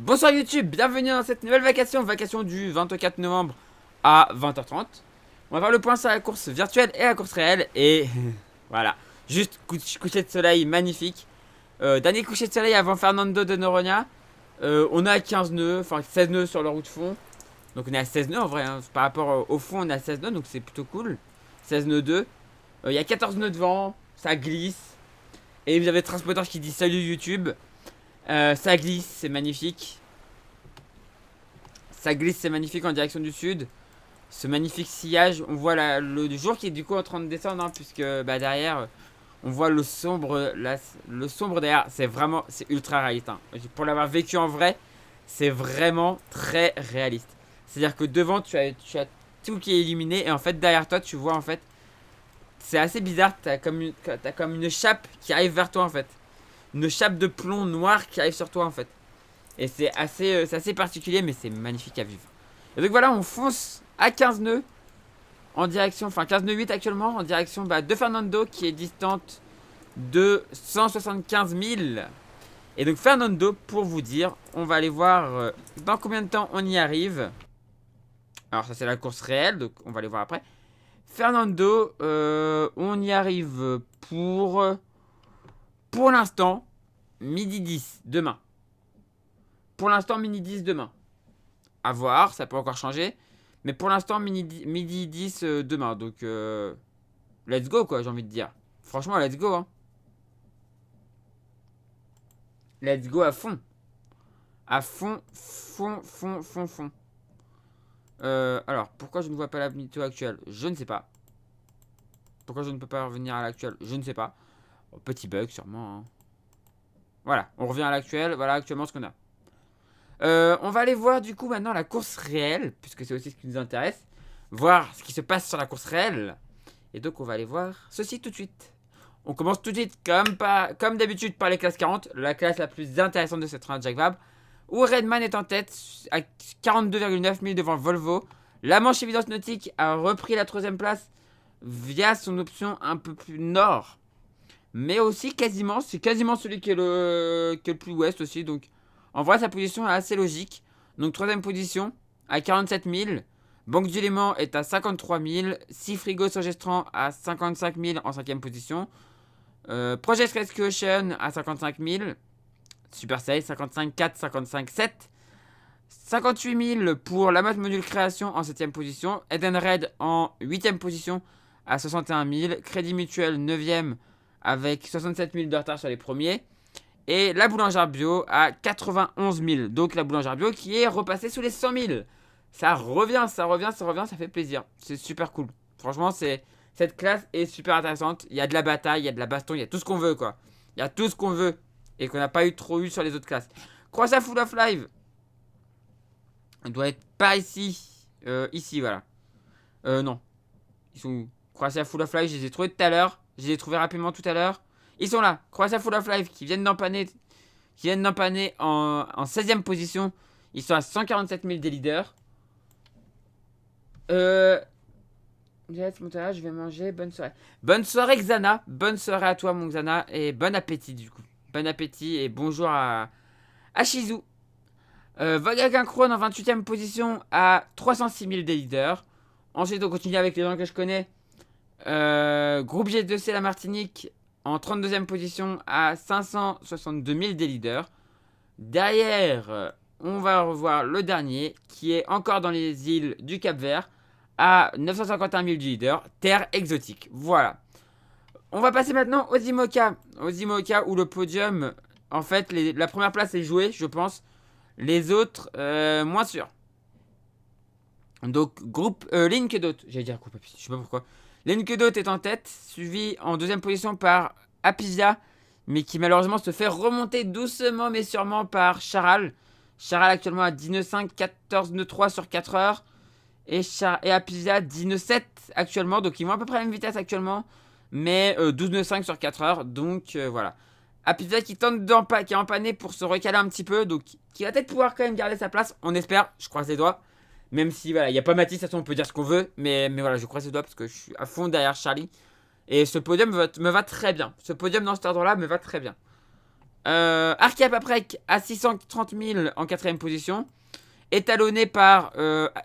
Bonsoir YouTube, bienvenue dans cette nouvelle vacation du 24 novembre à 20h30. On va faire le point sur la course virtuelle et la course réelle. Et voilà, juste coucher de soleil magnifique. Dernier coucher de soleil avant Fernando de Noronha. On a 15 nœuds, enfin 16 nœuds sur le roue de fond. Donc on est à 16 nœuds en vrai, hein. Par rapport au fond on est à 16 nœuds, donc c'est plutôt cool. 16 nœuds 2. Il y a 14 nœuds de vent, ça glisse. Et vous avez Transporteur qui dit salut YouTube. Ça glisse, c'est magnifique. Ça glisse, c'est magnifique en direction du sud. Ce magnifique sillage, on voit le jour qui est du coup en train de descendre, hein, puisque derrière, on voit le sombre, le sombre derrière. C'est vraiment, c'est ultra réaliste, hein. Pour l'avoir vécu en vrai, c'est vraiment très réaliste. C'est-à-dire que devant, tu as tout qui est illuminé, et en fait, derrière toi, tu vois en fait, c'est assez bizarre. T'as comme une chape qui arrive vers toi en fait, une chape de plomb noir qui arrive sur toi en fait. Et c'est assez particulier, mais c'est magnifique à vivre. Et donc voilà, on fonce à 15 nœuds en direction, enfin 15 nœuds 8 actuellement, en direction de Fernando qui est distante de 175 000. Et donc Fernando, pour vous dire, on va aller voir dans combien de temps on y arrive. Alors ça c'est la course réelle, donc on va aller voir après. Fernando, on y arrive pour l'instant, midi 10 demain. Pour l'instant, midi 10 demain. À voir, ça peut encore changer. Mais pour l'instant, midi 10 demain. Donc, let's go, quoi, j'ai envie de dire. Franchement, let's go, hein. Let's go à fond. À fond, fond. Alors, pourquoi je ne vois pas la météo actuelle? Je ne sais pas. Pourquoi je ne peux pas revenir à l'actuelle? Je ne sais pas. Oh, petit bug, sûrement, hein. Voilà, on revient à l'actuelle. Voilà actuellement ce qu'on a. On va aller voir du coup maintenant la course réelle, puisque c'est aussi ce qui nous intéresse. Voir ce qui se passe sur la course réelle. Et donc on va aller voir ceci tout de suite. On commence tout de suite comme d'habitude par les classes 40. La classe la plus intéressante de cette round Jack Vabre. Où Redman est en tête à 42,9 000 devant Volvo. La manche évidence nautique a repris la 3ème place via son option un peu plus nord. Mais aussi quasiment, c'est quasiment celui qui est le plus ouest aussi. Donc en vrai, sa position est assez logique. Donc, 3ème position à 47 000. Banque du Léman est à 53 000. 6 frigos sur Gestran à 55 000 en 5ème position. Project Rescue Ocean à 55 000. Super Sail 55 4, 55 7. 58 000 pour la mode module création en 7ème position. Eden Red en 8ème position à 61 000. Crédit Mutuel 9ème avec 67 000 de retard sur les premiers. Et la boulangère bio à 91 000. Donc la boulangère bio qui est repassée sous les 100 000. Ça revient, ça fait plaisir. C'est super cool. Franchement, cette classe est super intéressante. Il y a de la bataille, il y a de la baston, il y a tout ce qu'on veut, quoi. Il y a tout ce qu'on veut. Et qu'on n'a pas trop eu sur les autres classes. Croissant Full of Live. On doit être par ici. Ici, voilà. Non. Ils sont où? Croissant Full of Live, je les ai trouvés tout à l'heure. Je les ai trouvés rapidement tout à l'heure. Ils sont là, Croatia Full of Life qui viennent d'empanner en 16ème position. Ils sont à 147 000 des leaders. Je vais manger, bonne soirée. Bonne soirée Xana, bonne soirée à toi mon Xana. Et bon appétit du coup. Bon appétit et bonjour à Shizu. Vagagan en 28ème position à 306 000 des leaders. Ensuite on continue avec les gens que je connais. Groupe G2C la Martinique en 32ème position à 562 000 des leaders. Derrière, on va revoir le dernier qui est encore dans les îles du Cap-Vert à 951 000 du leader. Terre exotique. Voilà. On va passer maintenant aux IMOCA. Aux IMOCA où le podium, en fait, la première place est jouée, je pense. Les autres, moins sûr. Donc, groupe Linkedot. J'allais dire groupe, je sais pas pourquoi. Linkedot est en tête, suivi en 2ème position par Apizia, mais qui malheureusement se fait remonter doucement mais sûrement par Charal. Charal actuellement à 19,5, 14,3 sur 4 heures. Et Apizia 19,7 actuellement, donc ils vont à peu près à la même vitesse actuellement, mais 12,5 sur 4 heures, donc voilà. Apizia qui tente qui est empanné pour se recaler un petit peu, donc qui va peut-être pouvoir quand même garder sa place, on espère, je croise les doigts. Même si voilà, il n'y a pas Mathis, de toute façon on peut dire ce qu'on veut, mais voilà, je croise les doigts parce que je suis à fond derrière Charlie. Et ce podium me va très bien. Ce podium dans cet ordre-là me va très bien. Arcap Aprek à 630 000 en 4ème position. Étalonné par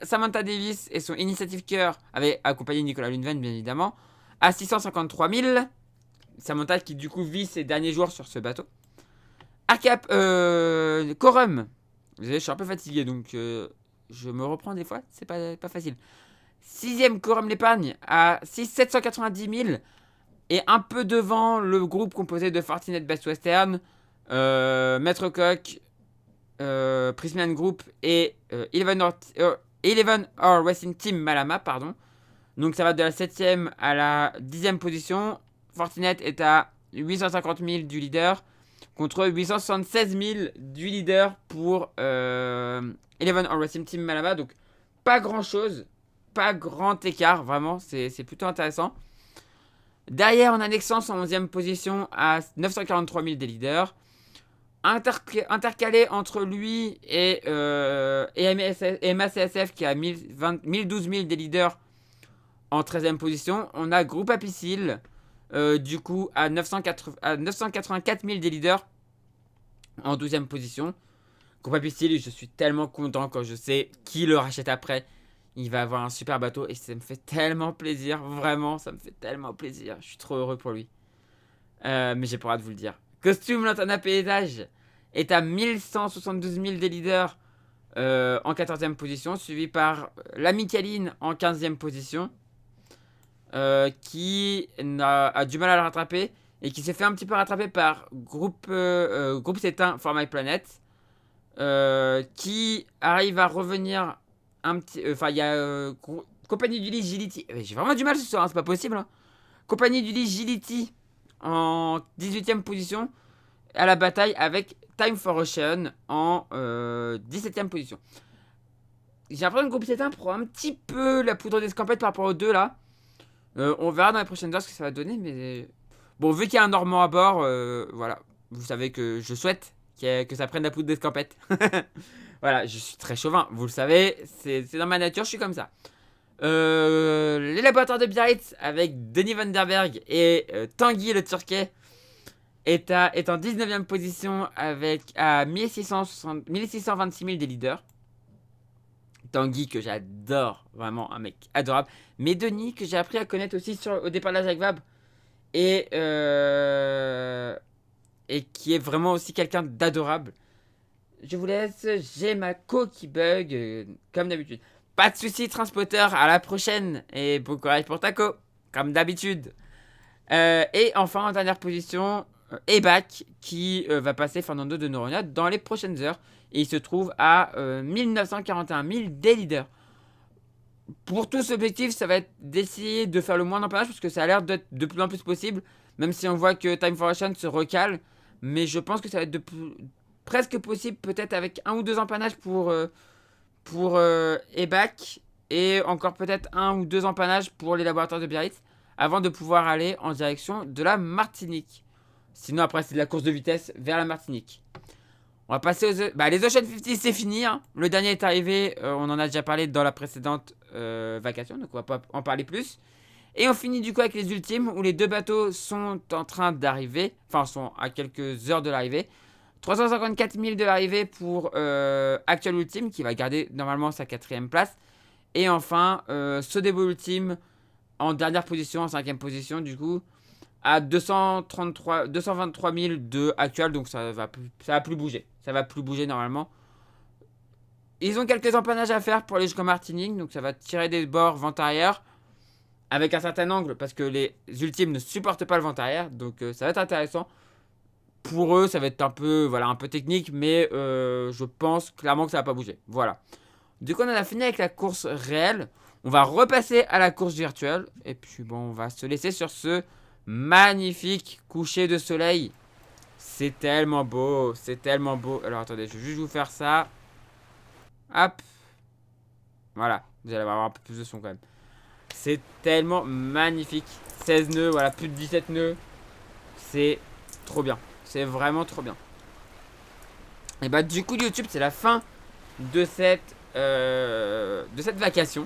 Samantha Davis et son Initiative Cœur, accompagné de Nicolas Lundven, bien évidemment, à 653 000. Samantha qui, du coup, vit ses derniers jours sur ce bateau. Arcap Corum. Désolé, je suis un peu fatigué, donc je me reprends des fois, c'est pas facile. 6ème Corum l'épargne à 790 000. Et un peu devant le groupe composé de Fortinet Best Western, Maître Coq, Prismian Group et Eleven Hour Racing Team Malama, pardon. Donc ça va de la 7ème à la 10ème position. Fortinet est à 850 000 du leader contre 876 000 du leader pour Eleven Hour Racing Team Malama. Donc pas grand chose, pas grand écart, vraiment, c'est plutôt intéressant. Derrière, on a Nexence en 11ème position à 943 000 des leaders. Intercalé entre lui et MACSF qui a 1012 000 des leaders en 13ème position. On a Groupe Apicil du coup à 984 000 des leaders en 12ème position. Groupe Apicil, je suis tellement content quand je sais qui le rachète après. Il va avoir un super bateau et ça me fait tellement plaisir, vraiment, ça me fait tellement plaisir. Je suis trop heureux pour lui. Mais j'ai pas le droit de vous le dire. Costume Lantana Paysage est à 1172 000 des leaders en 14ème position, suivi par l'ami Kaline en 15ème position, qui a du mal à le rattraper et qui s'est fait un petit peu rattraper par Groupe Cétain For My Planet, qui arrive à revenir un petit. Enfin, il y a Compagnie du Lit Gility. J'ai vraiment du mal ce soir, hein, c'est pas possible. Hein. Compagnie du Lit Gility en 18ème position à la bataille avec Time for Ocean en 17ème position. J'ai l'impression que le groupe Cétain prend un petit peu la poudre d'escampette par rapport aux deux là. On verra dans les prochaines heures ce que ça va donner, mais bon, vu qu'il y a un Normand à bord, voilà, vous savez que je souhaite que ça prenne la poudre d'escampette. Voilà, je suis très chauvin, vous le savez, c'est dans ma nature, je suis comme ça. Les laboratoires de Biarritz avec Denis Van Der Berg et Tanguy le Turquet est en 19ème position avec à 1626 000 des leaders. Tanguy que j'adore, vraiment un mec adorable. Mais Denis que j'ai appris à connaître aussi au départ de la Jacques Vabre et qui est vraiment aussi quelqu'un d'adorable. Je vous laisse, j'ai ma co qui bug comme d'habitude. Pas de soucis Transporter, à la prochaine et bon courage pour ta co, comme d'habitude. Et enfin en dernière position, Ebac qui va passer Fernando de Noronha dans les prochaines heures. Et il se trouve à 1941 000 des leaders. Pour tous, l'objectif, ça va être d'essayer de faire le moins d'empannage parce que ça a l'air d'être de plus en plus possible. Même si on voit que Time for Ocean se recale. Mais je pense que ça va être presque possible, peut-être avec un ou deux empannages pour Ebac. Et encore peut-être un ou deux empannages pour les laboratoires de Biarritz. Avant de pouvoir aller en direction de la Martinique. Sinon, après, c'est de la course de vitesse vers la Martinique. On va passer aux... les Ocean 50, c'est fini. Hein. Le dernier est arrivé. On en a déjà parlé dans la précédente vacation. Donc, on va pas en parler plus. Et on finit du coup avec les ultimes. Où les deux bateaux sont en train d'arriver. Enfin, sont à quelques heures de l'arrivée. 354 000 de l'arrivée pour Actual Ultime. Qui va garder normalement sa 4ème place. Et enfin, Sodebo Ultime. En dernière position, en 5ème position du coup. À 223 000 de actual, donc ça va plus bouger. Ça va plus bouger normalement. Ils ont quelques empannages à faire pour aller jusqu'en Martinique, donc ça va tirer des bords vent arrière avec un certain angle parce que les ultimes ne supportent pas le vent arrière, donc ça va être intéressant. Pour eux, ça va être un peu technique, mais je pense clairement que ça va pas bouger. Voilà. Du coup, on en a fini avec la course réelle. On va repasser à la course virtuelle et puis bon, on va se laisser sur ce magnifique coucher de soleil. C'est tellement beau. C'est tellement beau. Alors attendez, je vais juste vous faire ça. Hop. Voilà. Vous allez avoir un peu plus de son quand même. C'est tellement magnifique. 16 nœuds, voilà, plus de 17 nœuds. C'est trop bien. C'est vraiment trop bien. Et bah du coup YouTube, c'est la fin de cette vacation.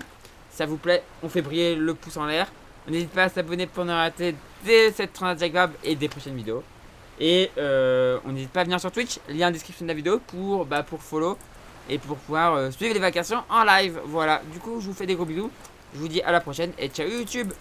Si ça vous plaît, on fait briller le pouce en l'air. N'hésitez pas à s'abonner pour ne rater cette Transat Jacques Vabre et des prochaines vidéos. Et on n'hésite pas à venir sur Twitch, lien en description de la vidéo pour follow et pour pouvoir suivre les vacations en live. Voilà, du coup je vous fais des gros bisous, je vous dis à la prochaine et ciao YouTube.